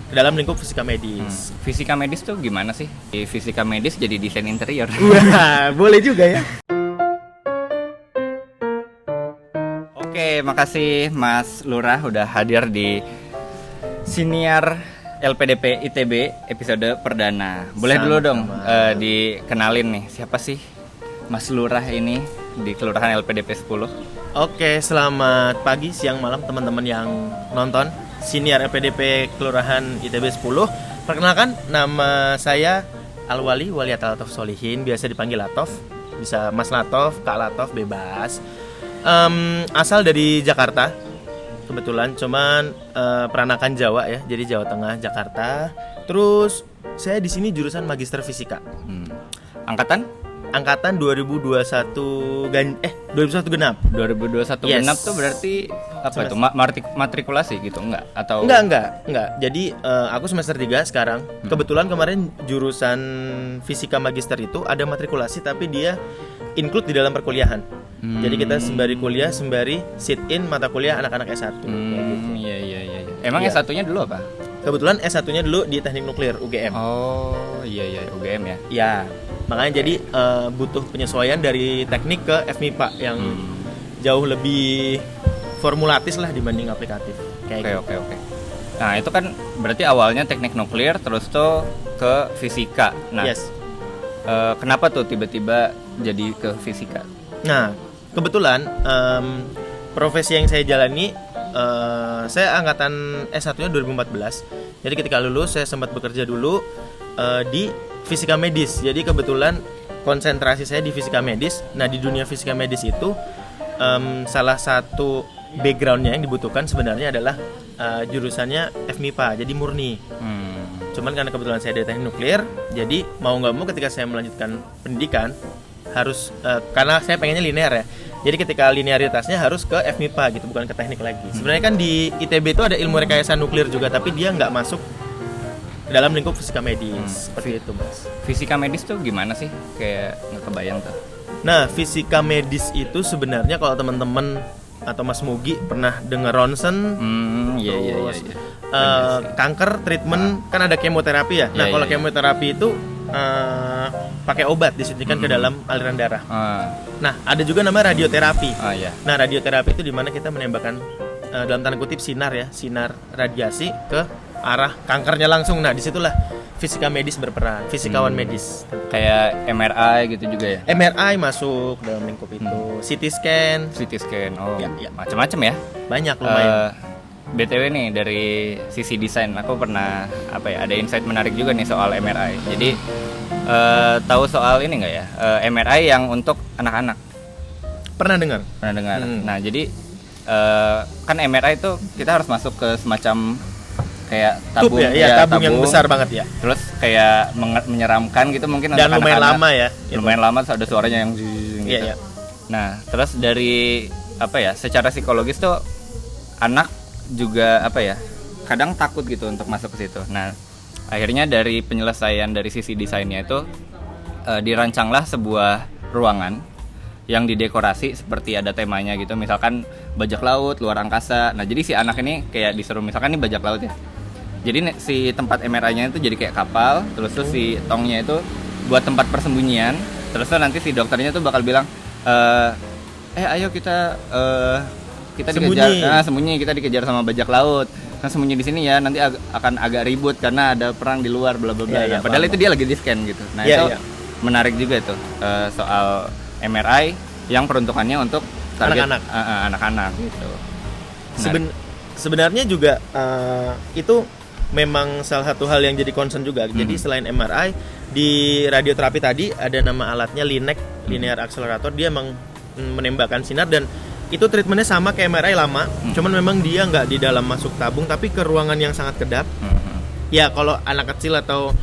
dalam lingkup fisika medis. Fisika medis tuh gimana sih? Di fisika medis jadi desain interior. Wah, boleh juga ya. Oke, makasih Mas Lurah udah hadir di Siniar LPDP ITB episode perdana. Boleh dulu dong dikenalin nih, siapa sih Mas Lurah ini di Kelurahan LPDP 10? Oke, selamat pagi, siang, malam teman-teman yang nonton Siniar LPDP Kelurahan ITB 10. Perkenalkan, nama saya Alwali Waliata Latof Solihin, biasa dipanggil Latof. Bisa Mas Latof, Kak Latof, bebas. Asal dari Jakarta kebetulan, cuman peranakan Jawa ya, jadi Jawa Tengah, Jakarta. Terus saya di sini jurusan Magister Fisika. Angkatan 2021 genap. 2021 Yes. genap tuh berarti apa itu? Matrikulasi gitu enggak? Atau Enggak. Jadi aku semester 3 sekarang. Kebetulan kemarin jurusan Fisika Magister itu ada matrikulasi, tapi dia include di dalam perkuliahan. Jadi kita sembari kuliah, sembari sit in mata kuliah anak-anak S1 kayak gitu. Iya. Emang Iya. S1-nya dulu apa? Kebetulan S1-nya dulu di Teknik Nuklir UGM. Oh, iya UGM ya. Ya, makanya jadi butuh penyesuaian dari teknik ke FMIPA yang jauh lebih formulatis lah dibanding aplikatif. Kayak gitu. Oke. Nah, itu kan berarti awalnya Teknik Nuklir terus tuh ke fisika. Nah, Yes. Kenapa tuh tiba-tiba jadi ke fisika? Nah, kebetulan profesi yang saya jalani, saya angkatan S1-nya 2014. Jadi ketika lulus saya sempat bekerja dulu di fisika medis. Jadi kebetulan konsentrasi saya di fisika medis. Nah, di dunia fisika medis itu salah satu backgroundnya yang dibutuhkan sebenarnya adalah jurusannya FMIPA, jadi murni. Cuman karena kebetulan saya dari Teknik Nuklir, jadi mau nggak mau ketika saya melanjutkan pendidikan harus karena saya pengennya linear ya. Jadi ketika linearitasnya harus ke FMIPA gitu, bukan ke teknik lagi. Sebenarnya kan di ITB itu ada ilmu rekayasa nuklir juga, tapi dia nggak masuk ke dalam lingkup fisika medis. Seperti itu, Mas. Fisika medis tuh gimana sih? Kayak nggak kebayang tuh. Nah, fisika medis itu sebenarnya kalau teman-teman atau Mas Mugi pernah dengar ronsen, Iya. kanker treatment kan ada kemoterapi ya. Nah, kalau kemoterapi itu pakai obat disuntikan ke dalam aliran darah. Nah, ada juga nama radioterapi. Iya. Nah, radioterapi itu dimana kita menembakkan dalam tanda kutip sinar radiasi ke arah kankernya langsung. Nah, disitulah fisika medis berperan, fisikawan medis. Kayak MRI gitu juga ya? MRI masuk dalam lingkup itu, CT scan, Ya. Macam-macam ya? banyak lumayan. BTW nih dari sisi desain aku pernah ada insight menarik juga nih soal MRI. Jadi tahu soal ini nggak ya? MRI yang untuk anak-anak. Pernah dengar? Nah, jadi kan MRI itu kita harus masuk ke semacam kayak tabung, tabung yang besar banget ya. Terus kayak menyeramkan gitu mungkin Dan untuk lumayan anak-anak. lama ya. Lumayan lama, terus ada suaranya yang gitu. Iya. Nah, terus dari secara psikologis tuh anak juga kadang takut gitu untuk masuk ke situ. Nah, akhirnya dari penyelesaian dari sisi desainnya itu dirancanglah sebuah ruangan yang didekorasi seperti ada temanya gitu, misalkan bajak laut, luar angkasa. Nah, jadi si anak ini kayak disuruh misalkan ini bajak laut ya. Jadi si tempat MRI-nya itu jadi kayak kapal, terus tuh si tongnya itu buat tempat persembunyian. Terus tuh nanti si dokternya tuh bakal bilang, ayo kita dikejar, sembunyi, kita dikejar sama bajak laut. Kan sembunyi di sini ya, nanti akan agak ribut karena ada perang di luar, bla bla bla. Padahal itu dia lagi di scan gitu. Nah, itu menarik juga tuh soal MRI yang peruntukannya untuk target anak-anak gitu. Sebenarnya juga itu memang salah satu hal yang jadi concern juga. Jadi selain MRI, di radioterapi tadi ada nama alatnya LINAC, Linear Accelerator. Dia emang menembakkan sinar dan itu treatmentnya sama kayak MRI lama, cuman memang dia nggak di dalam masuk tabung, tapi ke ruangan yang sangat kedap. Ya kalau anak kecil atau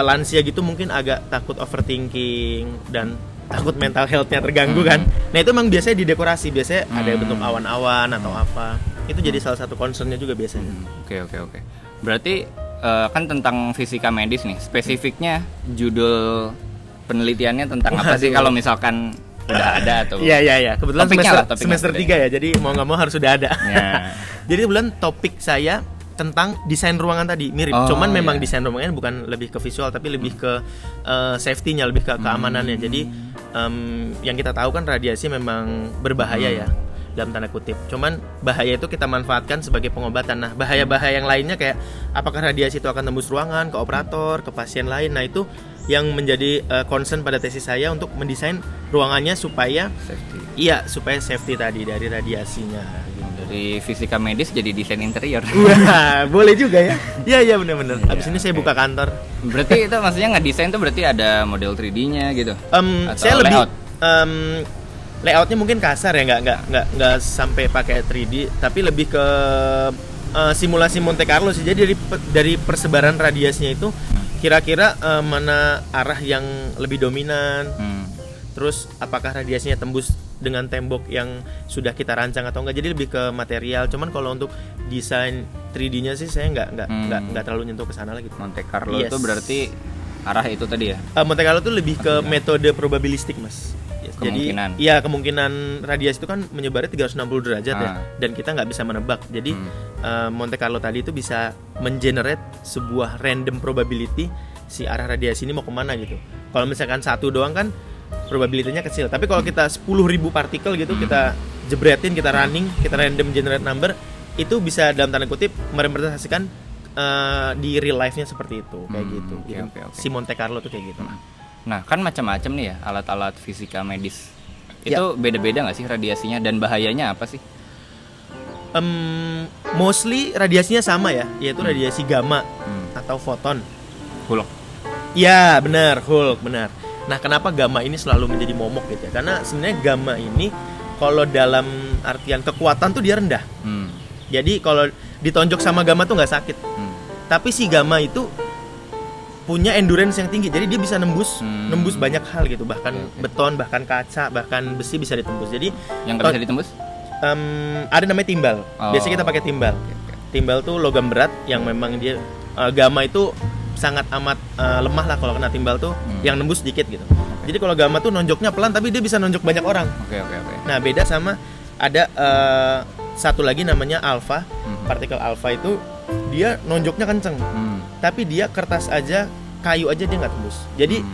lansia gitu mungkin agak takut overthinking dan takut mental health-nya terganggu kan. Nah itu memang biasanya didekorasi, biasanya ada bentuk awan-awan atau apa. Itu jadi salah satu concern-nya juga biasanya. Oke. Berarti kan tentang fisika medis nih, spesifiknya judul penelitiannya tentang apa sih kalau misalkan udah ada tuh? Iya. Kebetulan topiknya semester 3 ya, jadi mau nggak mau harus sudah ada. Ya. Jadi kebetulan topik saya tentang desain ruangan tadi mirip, Oh, cuman memang iya. desain ruangannya bukan lebih ke visual tapi lebih ke safety-nya, lebih ke keamanannya. Jadi yang kita tahu kan radiasi memang berbahaya ya dalam tanda kutip. Cuman bahaya itu kita manfaatkan sebagai pengobatan. Nah, bahaya-bahaya yang lainnya kayak apakah radiasi itu akan tembus ruangan, ke operator, ke pasien lain. Nah, itu yang menjadi concern pada tesis saya untuk mendesain ruangannya supaya supaya safety tadi dari radiasinya. Dari fisika medis jadi desain interior. Wah, boleh juga ya. Iya benar-benar. Habis ini saya buka kantor. Berarti itu maksudnya ngedesain tuh berarti ada model 3D-nya gitu. Atau Saya lebih layout? Layoutnya mungkin kasar ya, nggak sampai pakai 3D, tapi lebih ke simulasi Monte Carlo sih. Jadi dari persebaran radiasinya itu kira-kira mana arah yang lebih dominan. Terus apakah radiasinya tembus dengan tembok yang sudah kita rancang atau enggak. Jadi lebih ke material. Cuman kalau untuk desain 3D-nya sih saya nggak terlalu nyentuh ke sana lagi. Monte Carlo Yes. itu berarti arah itu tadi ya. Monte Carlo itu lebih ke metode probabilistik, Mas. Yes, Kemungkinan. Jadi ya kemungkinan radiasi itu kan menyebarnya 360 derajat ya, dan kita nggak bisa menebak. Jadi Monte Carlo tadi itu bisa mengenerate sebuah random probability si arah radiasi ini mau kemana gitu. Kalau misalkan satu doang kan probabilitasnya kecil. Tapi kalau kita 10.000 partikel gitu kita jebretin, kita running, kita random generate number, itu bisa dalam tanda kutip merepresentasikan di real life-nya seperti itu, kayak gitu. Oke. Si Monte Carlo tuh kayak gitu. Nah, kan macam-macam nih ya alat-alat fisika medis. Itu beda-beda nggak sih radiasinya dan bahayanya apa sih? Mostly radiasinya sama ya, yaitu radiasi gamma atau foton. Hulk. Ya, benar, Hulk, benar. Nah, kenapa gamma ini selalu menjadi momok gitu ya? Karena sebenarnya gamma ini kalau dalam artian kekuatan tuh dia rendah. Jadi kalau ditonjok sama gamma tuh nggak sakit. Tapi si gamma itu punya endurance yang tinggi, jadi dia bisa nembus banyak hal gitu, bahkan beton, bahkan kaca, bahkan besi bisa ditembus. Jadi Yang nggak bisa ditembus? ada namanya timbal. Biasanya kita pakai timbal. Timbal tuh logam berat yang memang dia gamma itu sangat amat lemah lah kalau kena timbal tuh, yang nembus sedikit gitu. Jadi kalau gamma tuh nonjoknya pelan tapi dia bisa nonjok banyak orang. Oke. Nah, beda sama ada satu lagi namanya alfa. Partikel alfa itu dia nonjoknya kenceng. Tapi dia kertas aja, kayu aja dia nggak tembus. Jadi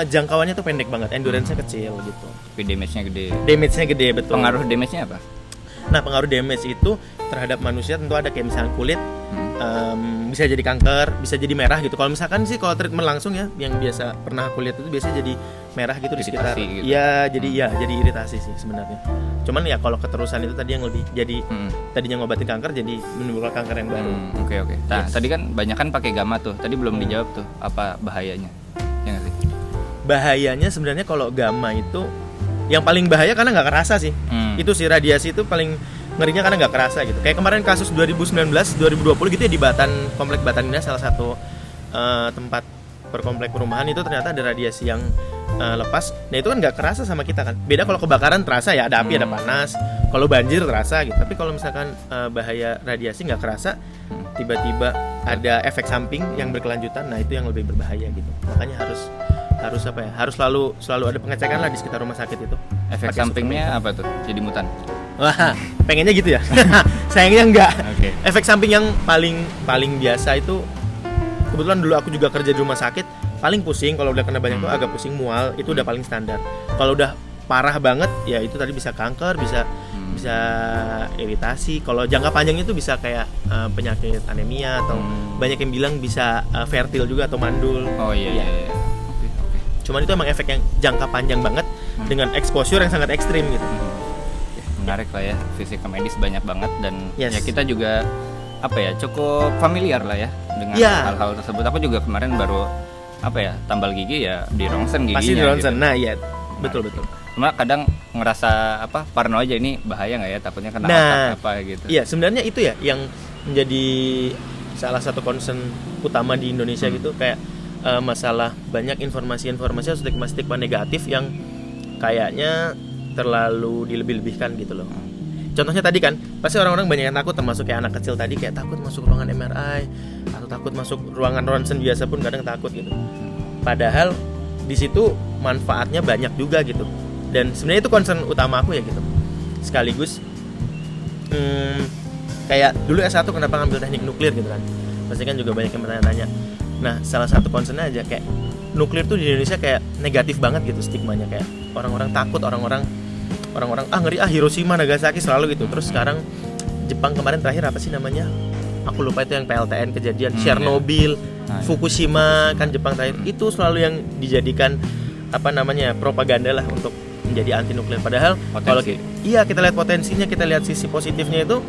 jangkauannya tuh pendek banget, endurance-nya kecil gitu. Tapi damage-nya gede. Damage-nya gede, betul. Pengaruh damage-nya apa? Nah, pengaruh damage itu terhadap manusia tentu ada kayak misalnya kulit, bisa jadi kanker, bisa jadi merah gitu. Kalau misalkan sih kalau treatment langsung ya, yang biasa pernah aku lihat itu biasanya jadi merah gitu di sekitar. Gitu. Iya, jadi iritasi sih sebenarnya. Cuman ya kalau keterusan itu tadi yang lebih jadi tadinya ngobatin kanker jadi menimbulkan kanker yang baru. Oke. Nah, tadi kan banyak kan pakai gamma tuh. Tadi belum dijawab tuh apa bahayanya. Ya nggak sih? Bahayanya sebenarnya kalau gamma itu yang paling bahaya karena nggak kerasa sih. Itu sih radiasi itu paling ngerinya karena nggak kerasa gitu. Kayak kemarin kasus 2019, 2020 gitu ya di Batan, Komplek Batan Indah, salah satu tempat berkomplek perumahan itu ternyata ada radiasi yang lepas. Nah, itu kan nggak kerasa sama kita kan. Beda kalau kebakaran terasa ya, ada api, ada panas. Kalau banjir terasa gitu. Tapi kalau misalkan bahaya radiasi nggak kerasa, tiba-tiba ada efek samping yang berkelanjutan. Nah, itu yang lebih berbahaya gitu. Makanya harus apa ya? Harus selalu ada pengecekan lah di sekitar rumah sakit itu. Efek sampingnya apa tuh? Jadi mutan. Wah, pengennya gitu ya. Sayangnya enggak. Oke. Efek samping yang paling biasa itu, kebetulan dulu aku juga kerja di rumah sakit, paling pusing kalau udah kena banyak tuh agak pusing, mual, itu udah paling standar. Kalau udah parah banget ya itu tadi bisa kanker, bisa iritasi. Kalau jangka panjangnya itu bisa kayak penyakit anemia atau banyak yang bilang bisa fertil juga atau mandul. Oh iya. Oke. Cuman itu emang efek yang jangka panjang banget dengan exposure yang sangat ekstrim gitu. Menarik lah ya, fisika medis banyak banget dan Yes. ya kita juga cukup familiar lah ya dengan hal-hal tersebut. Aku juga kemarin baru tambal gigi ya di ronsen giginya. Pasti di ronsen. Gitu. Nah, iya. Betul. Cuma kadang ngerasa parno aja, ini bahaya nggak ya, takutnya kena otak gitu. Iya, sebenarnya itu ya yang menjadi salah satu concern utama di Indonesia gitu, kayak masalah banyak informasi-informasi stigma negatif yang kayaknya terlalu dilebih-lebihkan gitu loh. Contohnya tadi kan, pasti orang-orang banyak yang takut, termasuk kayak anak kecil tadi, kayak takut masuk ruangan MRI atau takut masuk ruangan ronsen biasa pun kadang takut gitu. Padahal di situ manfaatnya banyak juga gitu. Dan sebenarnya itu concern utama aku ya gitu. Sekaligus kayak dulu S1 kenapa ngambil teknik nuklir gitu kan, pasti kan juga banyak yang bertanya-tanya. Nah salah satu concern aja kayak nuklir tuh di Indonesia kayak negatif banget gitu stigmanya, kayak orang-orang takut, orang-orang ngeri Hiroshima Nagasaki selalu gitu. Terus sekarang Jepang kemarin terakhir apa sih namanya, aku lupa itu yang PLTN kejadian, Chernobyl, Fukushima kan Jepang terakhir, itu selalu yang dijadikan apa namanya propaganda lah untuk menjadi anti nuklir. Padahal kalau kita lihat potensinya, kita lihat sisi positifnya, itu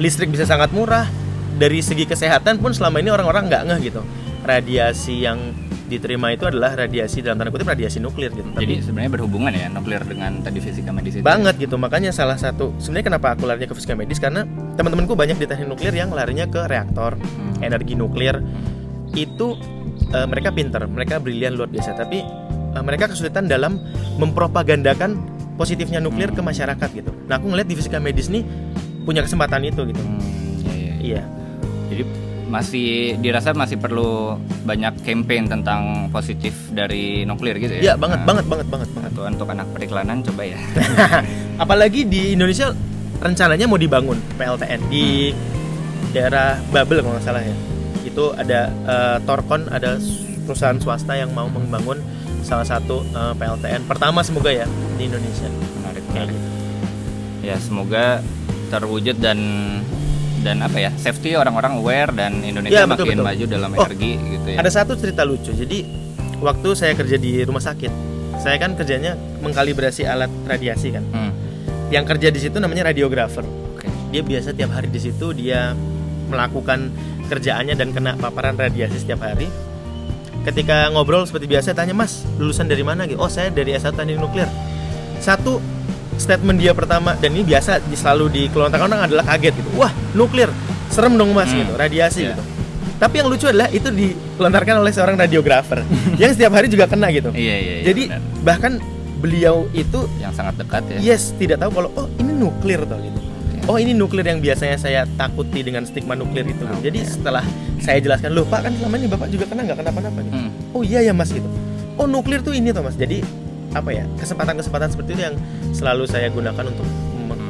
listrik bisa sangat murah, dari segi kesehatan pun selama ini orang-orang nggak ngeh gitu. Radiasi yang diterima itu adalah radiasi dalam tanda kutip radiasi nuklir gitu. Jadi sebenarnya berhubungan ya nuklir dengan tadi fisika medis itu. Banget gitu. Makanya salah satu sebenarnya kenapa aku larinya ke fisika medis, karena teman-temanku banyak di teknik nuklir yang larinya ke reaktor, energi nuklir. Itu mereka pinter, mereka brilian luar biasa, tapi mereka kesulitan dalam mempropagandakan positifnya nuklir ke masyarakat gitu. Nah, aku ngeliat di fisika medis nih punya kesempatan itu gitu. Iya. Jadi dirasa masih perlu banyak campaign tentang positif dari nuklir gitu ya? Iya, banget. Untuk anak periklanan coba ya. Apalagi di Indonesia rencananya mau dibangun PLTN di daerah Babel kalau nggak salah ya. Itu ada Torkon, ada perusahaan swasta yang mau membangun salah satu PLTN pertama semoga ya di Indonesia. Menarik. Gitu. Ya semoga terwujud dan apa ya, safety, orang-orang aware dan Indonesia makin maju dalam energi gitu ya. Ada satu cerita lucu. Jadi waktu saya kerja di rumah sakit, saya kan kerjanya mengkalibrasi alat radiasi kan. Yang kerja di situ namanya radiografer. Dia biasa tiap hari di situ dia melakukan kerjaannya dan kena paparan radiasi setiap hari. Ketika ngobrol seperti biasa, tanya, "Mas, lulusan dari mana?" gitu. "Oh, saya dari S1 Teknik Nuklir." Satu statement dia pertama, dan ini biasa selalu dikelontarkan orang, adalah kaget gitu. "Wah, nuklir, serem dong Mas," gitu, radiasi gitu. Tapi yang lucu adalah itu dilontarkan oleh seorang radiografer yang setiap hari juga kena gitu. Jadi benar. Bahkan beliau itu yang sangat dekat ya. Tidak tahu kalau ini nuklir tuh gitu. Oh, ini nuklir yang biasanya saya takuti dengan stigma nuklir itu. Jadi setelah saya jelaskan, "Loh Pak, kan selama ini Bapak juga kena, nggak kenapa-napa gitu." "Oh iya ya Mas," gitu. "Oh, nuklir tuh ini tuh Mas." Jadi apa ya, kesempatan-kesempatan seperti itu yang selalu saya gunakan untuk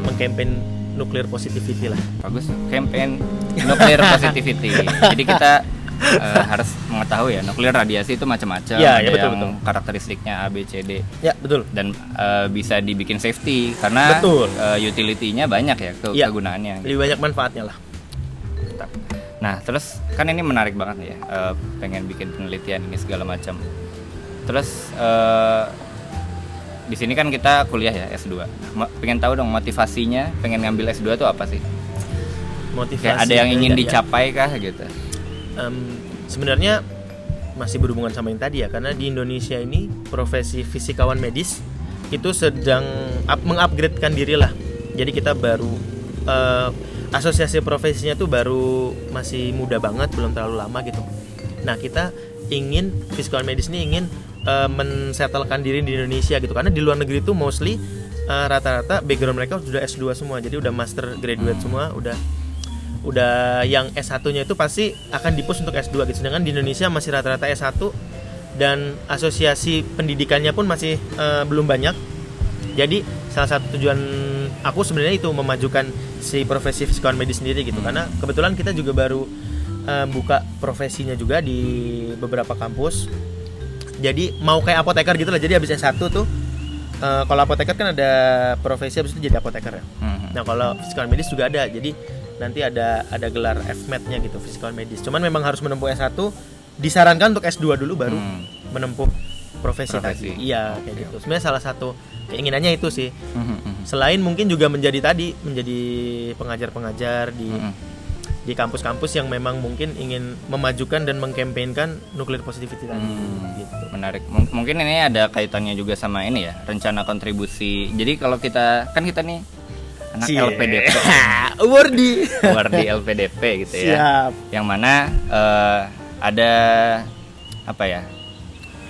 mengkampen nuklir positivity lah. Bagus, campaign nuklir positivity. Jadi kita harus mengetahui ya, nuklir radiasi itu macam-macam. Ada betul. Karakteristiknya A, B, C, D. Ya, betul. Dan bisa dibikin safety karena utility-nya banyak ya, kegunaannya. Lebih banyak manfaatnya lah. Nah, terus kan ini menarik banget ya, pengen bikin penelitian ini segala macam. Terus di sini kan kita kuliah ya, S2. Pengen tahu dong motivasinya pengen ngambil S2 itu apa sih? Motivasi kayak ada yang ingin dicapai kah gitu? Sebenarnya masih berhubungan sama yang tadi ya, karena di Indonesia ini profesi fisikawan medis itu sedang mengupgradekan diri lah. Jadi kita baru asosiasi profesinya tuh baru masih muda banget, belum terlalu lama gitu. Nah, kita ingin fisikawan medis ini ingin mensettlekan diri di Indonesia gitu, karena di luar negeri itu mostly rata-rata background mereka sudah S2 semua, jadi udah master graduate semua, udah yang S1-nya itu pasti akan di-push untuk S2 gitu. Sedangkan di Indonesia masih rata-rata S1 dan asosiasi pendidikannya pun masih belum banyak. Jadi salah satu tujuan aku sebenarnya itu memajukan si profesi fisikawan medis sendiri gitu, karena kebetulan kita juga baru buka profesinya juga di beberapa kampus. Jadi mau kayak apoteker gitu lah. Jadi habis S1 tuh kalau apoteker kan ada profesi habis itu jadi apoteker ya. Nah, kalau fisikawan medis juga ada. Jadi nanti ada gelar FMed-nya gitu, fisikawan medis. Cuman memang harus menempuh S1, disarankan untuk S2 dulu baru menempuh profesi tadi. Iya, kayak gitu. Sebenarnya salah satu keinginannya itu sih. Selain mungkin juga menjadi pengajar-pengajar di kampus-kampus yang memang mungkin ingin memajukan dan mengkampanyekan nuklir positivity tadi. Gitu. Menarik. Mungkin ini ada kaitannya juga sama ini ya, rencana kontribusi. Jadi kalau kita nih anak LPDP, Wardi LPDP gitu ya. Siap. Yang mana ada apa ya,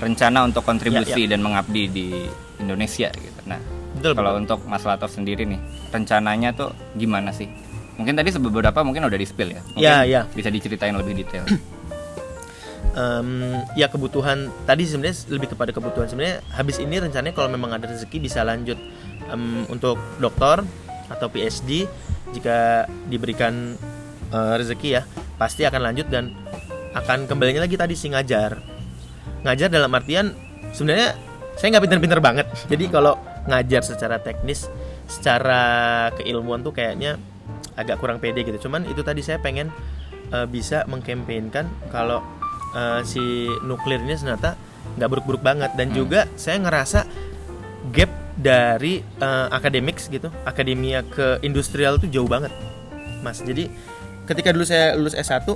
rencana untuk kontribusi dan mengabdi di Indonesia gitu. Nah, kalau untuk Mas Latif sendiri nih, rencananya tuh gimana sih? Mungkin tadi beberapa mungkin udah di-spill ya. Mungkin bisa diceritain lebih detail. Ya kebutuhan tadi sebenarnya lebih kepada kebutuhan. Sebenarnya habis ini rencananya kalau memang ada rezeki bisa lanjut untuk doktor, atau PhD jika diberikan rezeki ya, pasti akan lanjut dan akan kembalinya lagi tadi sih ngajar dalam artian sebenarnya saya nggak pinter-pinter banget. Jadi kalau ngajar secara teknis, secara keilmuan tuh kayaknya agak kurang pede gitu. Cuman itu tadi saya pengen bisa mengkampanyekan kalau si nuklir ini ternyata nggak buruk-buruk banget. Dan juga saya ngerasa gap dari academics gitu, akademia ke industrial tuh jauh banget, Mas. Jadi ketika dulu saya lulus S1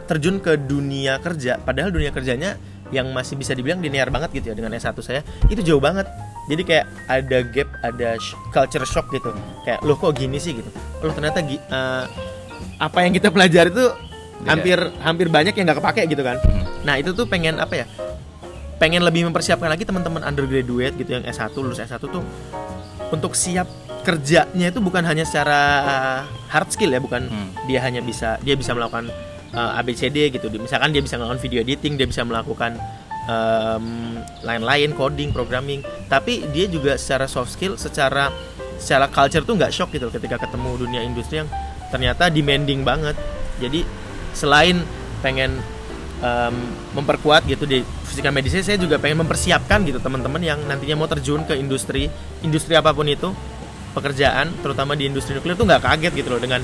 terjun ke dunia kerja, padahal dunia kerjanya yang masih bisa dibilang linear banget gitu ya dengan S1 saya, itu jauh banget. Jadi kayak ada gap, ada culture shock gitu. Kayak loh kok gini sih gitu. Loh ternyata apa yang kita pelajari itu hampir banyak yang nggak kepake gitu kan. Nah itu tuh pengen apa ya? Pengen lebih mempersiapkan lagi teman-teman undergraduate gitu yang S1 lulus S1 tuh untuk siap kerjanya itu bukan hanya secara hard skill ya, bukan dia bisa melakukan ABCD gitu. Misalkan dia bisa melakukan video editing, dia bisa melakukan lain-lain, coding, programming, tapi dia juga secara soft skill, secara culture tuh nggak shock gitu ketika ketemu dunia industri yang ternyata demanding banget. Jadi selain pengen memperkuat gitu di fisika medis, saya juga pengen mempersiapkan gitu teman-teman yang nantinya mau terjun ke industri apapun itu pekerjaan, terutama di industri nuklir tuh nggak kaget gitu loh dengan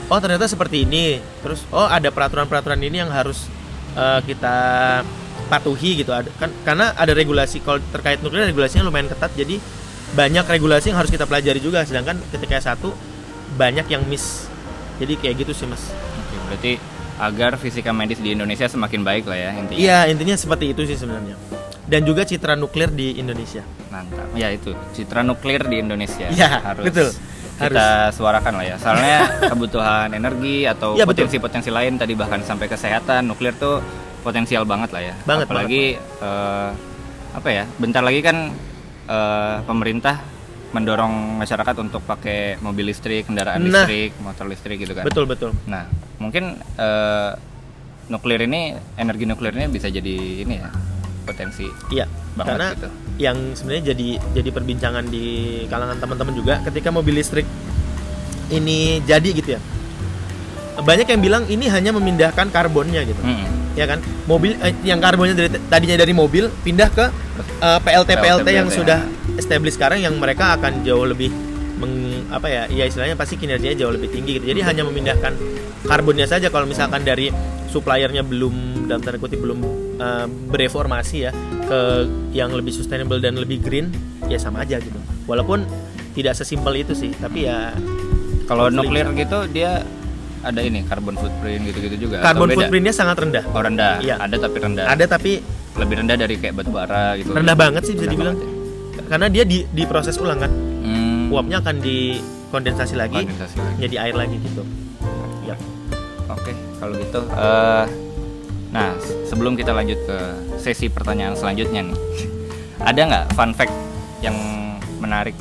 oh ternyata seperti ini, terus oh ada peraturan ini yang harus kita patuhi gitu. Karena ada regulasi kalau terkait nuklir, regulasinya lumayan ketat, jadi banyak regulasi yang harus kita pelajari juga, sedangkan ketika S1 banyak yang miss. Jadi kayak gitu sih Mas. Oke, berarti agar fisika medis di Indonesia semakin baik lah ya intinya. Iya, intinya seperti itu sih sebenarnya. Dan juga citra nuklir di Indonesia. Mantap. Ya itu, citra nuklir di Indonesia. Ya, harus betul. Kita suarakan lah ya. Soalnya kebutuhan energi atau ya, potensi-potensi lain tadi bahkan sampai kesehatan, nuklir tuh potensial banget lah ya. Banget, apalagi apa ya? Bentar lagi kan pemerintah mendorong masyarakat untuk pakai mobil listrik, kendaraan listrik, motor listrik gitu kan. Betul. Nah, mungkin energi nuklir ini bisa jadi ini ya, potensi. Iya, banget karena gitu. Yang sebenarnya jadi perbincangan di kalangan teman-teman juga ketika mobil listrik ini jadi gitu ya. Banyak yang bilang ini hanya memindahkan karbonnya gitu. Ya kan? Mobil yang karbonnya tadinya dari mobil pindah ke PLT yang sudah established sekarang, yang mereka akan jauh lebih istilahnya pasti kinerjanya jauh lebih tinggi gitu. Jadi hanya memindahkan karbonnya saja. Kalau misalkan dari suppliernya belum dalam tanda kutip belum bereformasi ya ke yang lebih sustainable dan lebih green, ya sama aja gitu. Walaupun tidak sesimpel itu sih, tapi ya kalau nuklir gitu dia ada ini carbon footprint gitu-gitu juga. Carbon footprintnya sangat rendah. Oh rendah. Iya. Ada tapi lebih rendah dari kayak batu bara gitu. Rendah banget sih bisa dibilang. Karena dia diproses ulang kan. Uapnya akan dikondensasi lagi, jadi air lagi gitu. Ya. Oke, kalau gitu. Nah, sebelum kita lanjut ke sesi pertanyaan selanjutnya nih, ada nggak fun fact yang menarik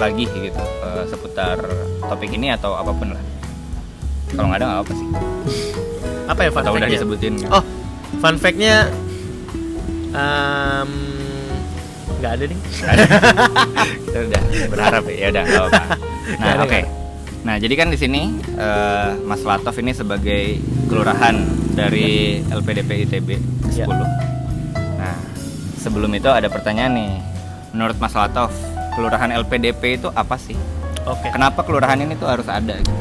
lagi gitu seputar topik ini atau apapun lah? Kalau nggak ada nggak apa sih? Apa ya fun fact-nya? Udah disebutin. Oh, fun fact-nya nggak ada nih. Kita udah berharap ya udah nggak apa-apa. Nah oke. Nah jadi kan di sini Mas Latov ini sebagai kelurahan dari LPDP ITB 10. Nah sebelum itu ada pertanyaan nih. Menurut Mas Latov, kelurahan LPDP itu apa sih? Oke. Kenapa kelurahan ini tuh harus ada gitu?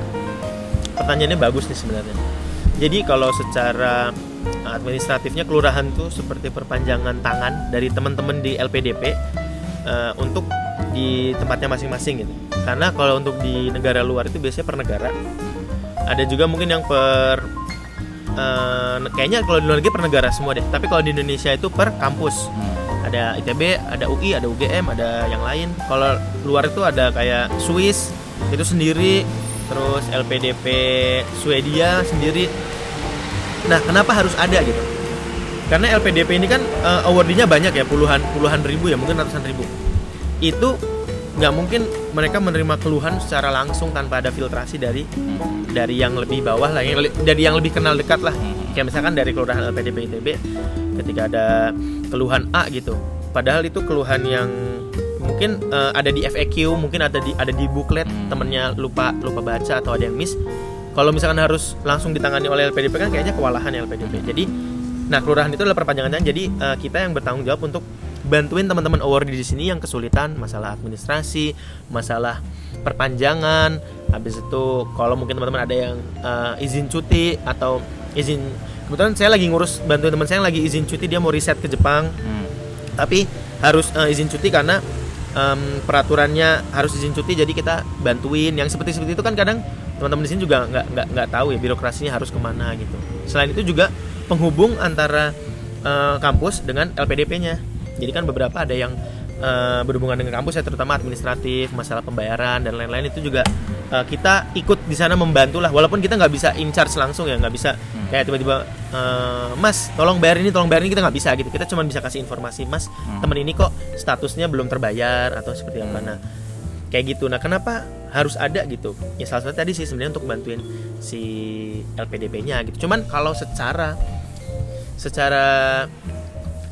Pertanyaannya bagus nih sebenarnya. Jadi kalau secara administratifnya kelurahan tuh seperti perpanjangan tangan dari teman-teman di LPDP untuk di tempatnya masing-masing gitu. Karena kalau untuk di negara luar itu biasanya per negara. Ada juga mungkin yang kayaknya kalau di luar negeri per negara semua deh. Tapi kalau di Indonesia itu per kampus. Ada ITB, ada UI, ada UGM, ada yang lain. Kalau luar itu ada kayak Swiss itu sendiri, terus LPDP Swedia sendiri. Nah, kenapa harus ada gitu? Karena LPDP ini kan awardingnya banyak ya, puluhan ribu ya, mungkin ratusan ribu. Itu nggak mungkin mereka menerima keluhan secara langsung tanpa ada filtrasi dari yang lebih bawah lah, dari yang lebih kenal dekat lah. Kayak misalkan dari kelurahan LPDP ITB, ketika ada keluhan A gitu, padahal itu keluhan yang mungkin ada di FAQ, mungkin ada di booklet, temennya lupa baca atau ada yang miss. Kalau misalkan harus langsung ditangani oleh LPDP kan kayaknya kewalahan ya LPDP. Jadi, nah kelurahan itu adalah perpanjangannya. Jadi kita yang bertanggung jawab untuk bantuin teman-teman awardee di sini yang kesulitan masalah administrasi, masalah perpanjangan. Habis itu kalau mungkin teman-teman ada yang izin cuti atau izin, kebetulan saya lagi ngurus bantuin teman saya yang lagi izin cuti, dia mau riset ke Jepang. Tapi harus izin cuti karena peraturannya harus izin cuti, jadi kita bantuin. Yang seperti itu kan kadang teman-teman di sini juga nggak tahu ya birokrasinya harus kemana gitu. Selain itu juga penghubung antara kampus dengan LPDP-nya. Jadi kan beberapa ada yang berhubungan dengan kampus ya, terutama administratif, masalah pembayaran dan lain-lain, itu juga kita ikut di sana membantu lah. Walaupun kita nggak bisa in charge langsung ya, nggak bisa kayak tiba-tiba Mas tolong bayar ini kita nggak bisa gitu. Kita cuma bisa kasih informasi, Mas temen ini kok statusnya belum terbayar atau seperti apa. Nah kayak gitu. Nah kenapa harus ada gitu ya, salah satu tadi sih sebenarnya untuk bantuin si LPDP-nya gitu. Cuman kalau secara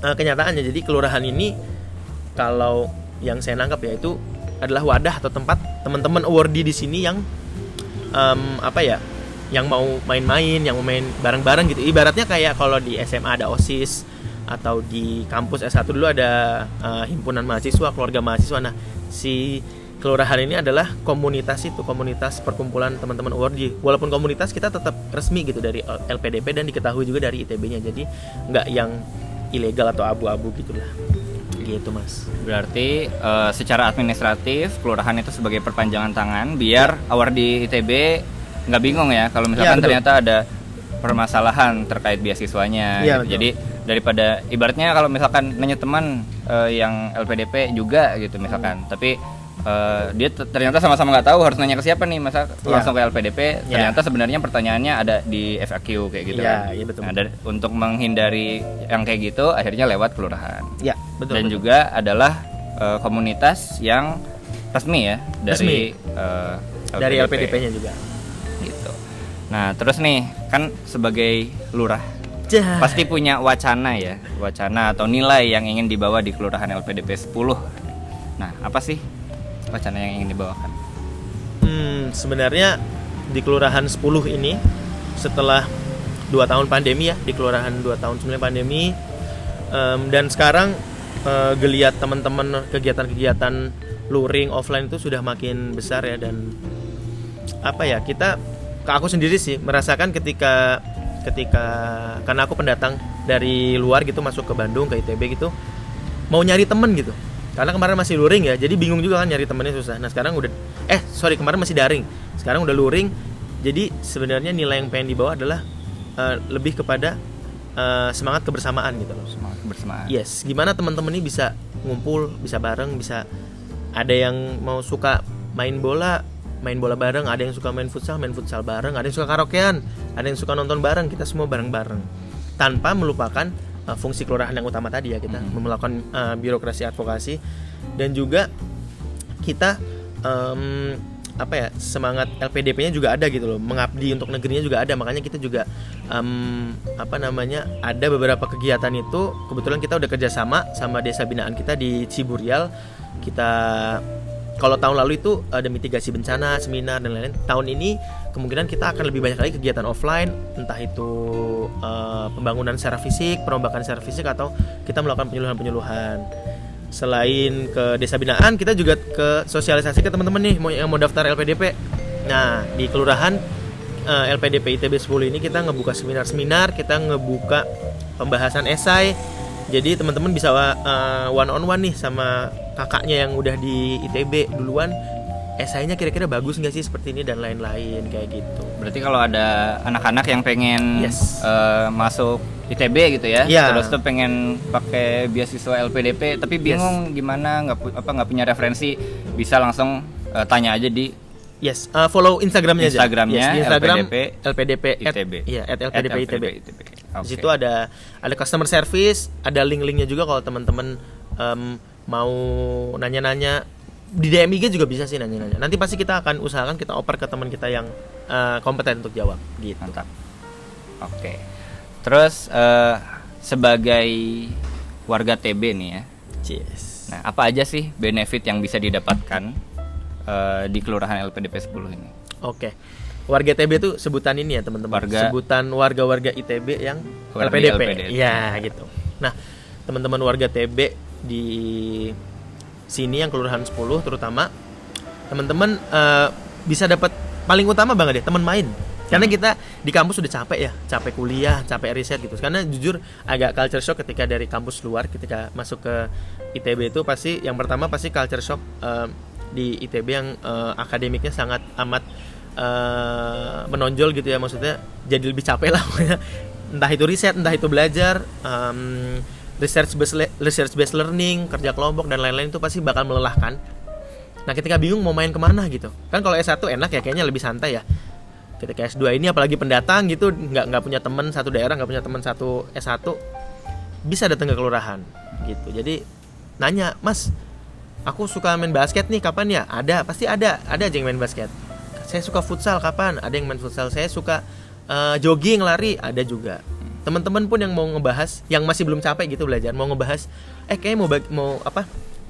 kenyataannya, jadi kelurahan ini kalau yang saya nangkap ya itu adalah wadah atau tempat teman-teman awardee di sini yang yang mau main-main, yang mau main bareng-bareng gitu. Ibaratnya kayak kalau di SMA ada OSIS atau di kampus S1 dulu ada himpunan mahasiswa, keluarga mahasiswa. Nah si kelurahan ini adalah komunitas perkumpulan teman-teman awardee. Walaupun komunitas, kita tetap resmi gitu dari LPDP dan diketahui juga dari ITB-nya. Jadi nggak yang ilegal atau abu-abu gitulah. Gitu Mas. Berarti secara administratif kelurahan itu sebagai perpanjangan tangan biar awardee ITB nggak bingung ya kalau misalkan ternyata ada permasalahan terkait beasiswanya. Ya, gitu. Jadi daripada ibaratnya kalau misalkan nanya teman yang LPDP juga gitu misalkan, tapi dia ternyata sama-sama nggak tahu harus nanya ke siapa nih, masa langsung ke LPDP, ternyata sebenarnya pertanyaannya ada di FAQ kayak gitu kan. Iya, betul. Nah, untuk menghindari yang kayak gitu akhirnya lewat kelurahan. Ya, betul. Dan juga adalah komunitas yang resmi ya dari LPDP-nya juga. Gitu. Nah, terus nih kan sebagai lurah pasti punya wacana atau nilai yang ingin dibawa di kelurahan LPDP 10. Nah, apa sih wacana yang ingin dibawakan? Sebenarnya di kelurahan 10 ini setelah 2 tahun pandemi ya, di kelurahan 2 tahun sebelum pandemi, dan sekarang geliat teman-teman kegiatan-kegiatan luring offline itu sudah makin besar ya. Dan aku sendiri sih merasakan ketika karena aku pendatang dari luar gitu, masuk ke Bandung, ke ITB gitu, mau nyari temen gitu. Karena kemarin masih luring ya, jadi bingung juga kan nyari temennya susah. Nah sekarang kemarin masih daring, sekarang udah luring. Jadi sebenarnya nilai yang pengen dibawa adalah lebih kepada semangat kebersamaan gitu loh. Semangat kebersamaan. Yes, gimana teman-teman ini bisa ngumpul, bisa bareng, bisa ada yang mau suka main bola bareng, ada yang suka main futsal bareng, ada yang suka karaokean, ada yang suka nonton bareng, kita semua bareng-bareng. Tanpa melupakan fungsi kelurahan yang utama tadi ya, kita melakukan birokrasi advokasi, dan juga kita semangat LPDP-nya juga ada gitu loh, mengabdi untuk negerinya juga ada. Makanya kita juga ada beberapa kegiatan itu, kebetulan kita udah kerjasama sama desa binaan kita di Ciburial. Kita kalau tahun lalu itu ada mitigasi bencana, seminar dan lain-lain. Tahun ini kemungkinan kita akan lebih banyak lagi kegiatan offline, entah itu pembangunan secara fisik, perombakan secara fisik, atau kita melakukan penyuluhan-penyuluhan. Selain ke desa binaan, kita juga ke sosialisasi ke teman-teman nih yang mau daftar LPDP. Nah, di kelurahan LPDP ITB 10 ini kita ngebuka seminar-seminar, kita ngebuka pembahasan esai. Jadi teman-teman bisa one on one nih sama kakaknya yang udah di ITB duluan, esainya kira-kira bagus nggak sih seperti ini dan lain-lain kayak gitu. Berarti kalau ada anak-anak yang pengen masuk ITB gitu ya, terus tuh pengen pakai beasiswa LPDP tapi bingung gimana, nggak punya referensi, bisa langsung tanya aja di follow Instagramnya aja. Di Instagram LPDP ITB. LPDP ITB. Okay. Di situ ada customer service, ada link-linknya juga kalau teman-teman mau nanya-nanya. Di DM IG juga bisa sih nanya-nanya. Nanti pasti kita akan usahakan kita oper ke teman kita yang kompeten untuk jawab gitu. Mantap. Oke. Terus sebagai warga TB nih ya. Yes. Nah, apa aja sih benefit yang bisa didapatkan di Kelurahan LPDP 10 ini? Oke. Warga ITB itu sebutan ini ya teman-teman. Sebutan warga-warga ITB yang LPDP. Iya gitu. Nah, teman-teman warga TB di sini yang Kelurahan 10 terutama, teman-teman bisa dapat paling utama banget deh teman main. Karena kita di kampus udah capek ya, capek kuliah, capek riset gitu. Karena jujur agak culture shock ketika dari kampus luar, ketika masuk ke ITB itu pasti yang pertama pasti culture shock di ITB yang akademiknya sangat amat menonjol gitu ya, maksudnya jadi lebih capek lah entah itu riset, entah itu belajar, research based learning, kerja kelompok dan lain-lain itu pasti bakal melelahkan. Nah ketika bingung mau main kemana gitu kan, kalau S1 enak ya kayaknya lebih santai ya. Ketika S2 ini apalagi pendatang gitu, nggak punya teman satu daerah, nggak punya teman satu S1, bisa datang ke kelurahan gitu. Jadi nanya, Mas aku suka main basket nih, kapan ya? Pasti ada aja yang main basket. Saya suka futsal, kapan? Ada yang main futsal. Saya suka jogging, lari, ada juga. Teman-teman pun yang mau ngebahas, yang masih belum capek gitu belajar, mau ngebahas, kayaknya mau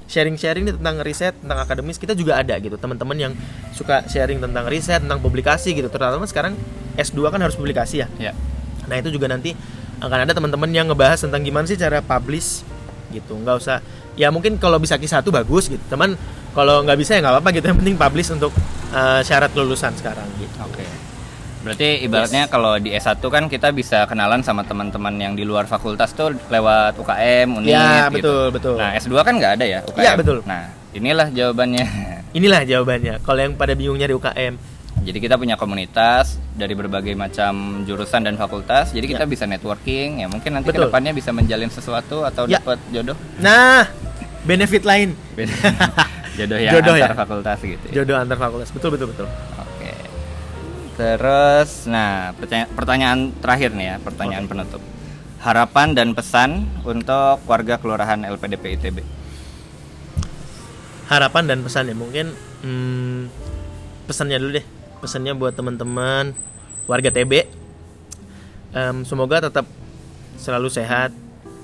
sharing-sharing nih tentang riset, tentang akademis, kita juga ada gitu. Teman-teman yang suka sharing tentang riset, tentang publikasi gitu. Terutama sekarang S2 kan harus publikasi ya. Ya. Nah itu juga nanti akan ada teman-teman yang ngebahas tentang gimana sih cara publish gitu. Nggak usah, ya mungkin kalau bisa Q1 bagus gitu. Teman kalau nggak bisa ya nggak apa-apa gitu. Yang penting publish untuk syarat kelulusan sekarang gitu. Oke. Berarti ibaratnya kalau di S1 kan kita bisa kenalan sama teman-teman yang di luar fakultas tuh lewat UKM, UNIT ya, gitu. betul. Nah, S2 kan nggak ada ya UKM. Iya, betul. Nah, inilah jawabannya. Inilah jawabannya. Kalau yang pada bingung nyari UKM. Jadi kita punya komunitas dari berbagai macam jurusan dan fakultas. Jadi kita bisa networking, ya mungkin nanti kedepannya bisa menjalin sesuatu atau dapat jodoh. Nah, benefit lain. Jodoh yang antar fakultas gitu ya. Jodoh antar fakultas, betul. Oke. Terus, nah pertanyaan terakhir nih ya, pertanyaan penutup. Harapan dan pesan untuk warga Kelurahan LPDP ITB. Harapan dan pesan ya, mungkin pesannya dulu deh. Pesannya buat teman-teman warga TB, semoga tetap selalu sehat,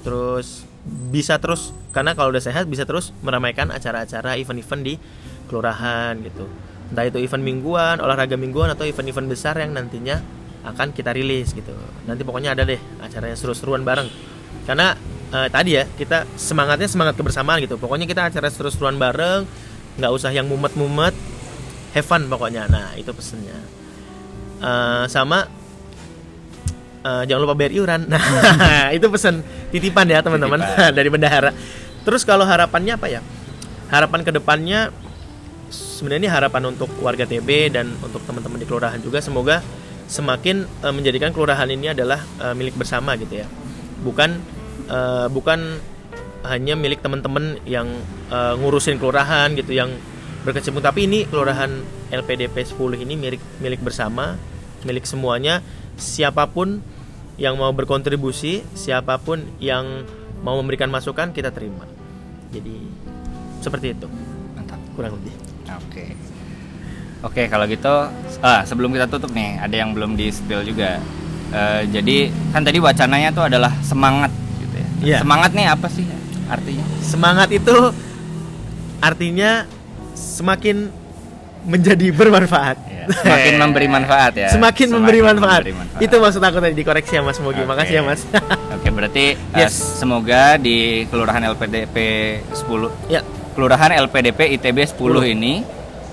terus bisa terus, karena kalau udah sehat bisa terus meramaikan acara-acara event-event di kelurahan gitu. Entah itu event mingguan, olahraga mingguan, atau event-event besar yang nantinya akan kita rilis gitu. Nanti pokoknya ada deh acaranya seru-seruan bareng. Karena tadi ya, kita semangatnya semangat kebersamaan gitu. Pokoknya kita acara seru-seruan bareng, nggak usah yang mumet-mumet, have fun pokoknya. Nah itu pesennya. Sama jangan lupa bayar iuran. Nah itu pesan titipan ya teman-teman dari bendahara. Terus kalau harapannya apa ya? Harapan kedepannya sebenarnya ini harapan untuk warga TB dan untuk teman-teman di kelurahan juga, semoga semakin menjadikan kelurahan ini adalah milik bersama gitu ya. Bukan hanya milik teman-teman yang ngurusin kelurahan gitu, yang berkecimpung, tapi ini kelurahan LPDP 10 ini milik bersama, milik semuanya. Siapapun yang mau berkontribusi, siapapun yang mau memberikan masukan, kita terima. Jadi seperti itu. Mantap. Kurang lebih. Oke, kalau gitu sebelum kita tutup nih, ada yang belum di-spill juga. Jadi kan tadi wacananya tuh adalah semangat gitu ya. Yeah. Semangat nih apa sih artinya? Semangat itu artinya semakin menjadi bermanfaat. Ya, semakin memberi manfaat ya. Semakin memberi manfaat. Itu maksud aku tadi, dikoreksi ya Mas Mogi. Makasih ya Mas. Oke, berarti semoga di Kelurahan LPDP 10 ya. Kelurahan LPDP ITB 10 ini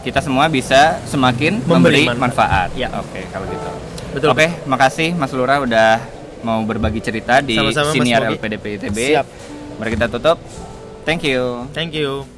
kita semua bisa semakin memberi manfaat. Ya. Oke, kalau gitu. Betul. Oke, makasih Mas Lurah udah mau berbagi cerita di Sama-sama, Senior LPDP ITB. Siap. Mari kita tutup. Thank you. Thank you.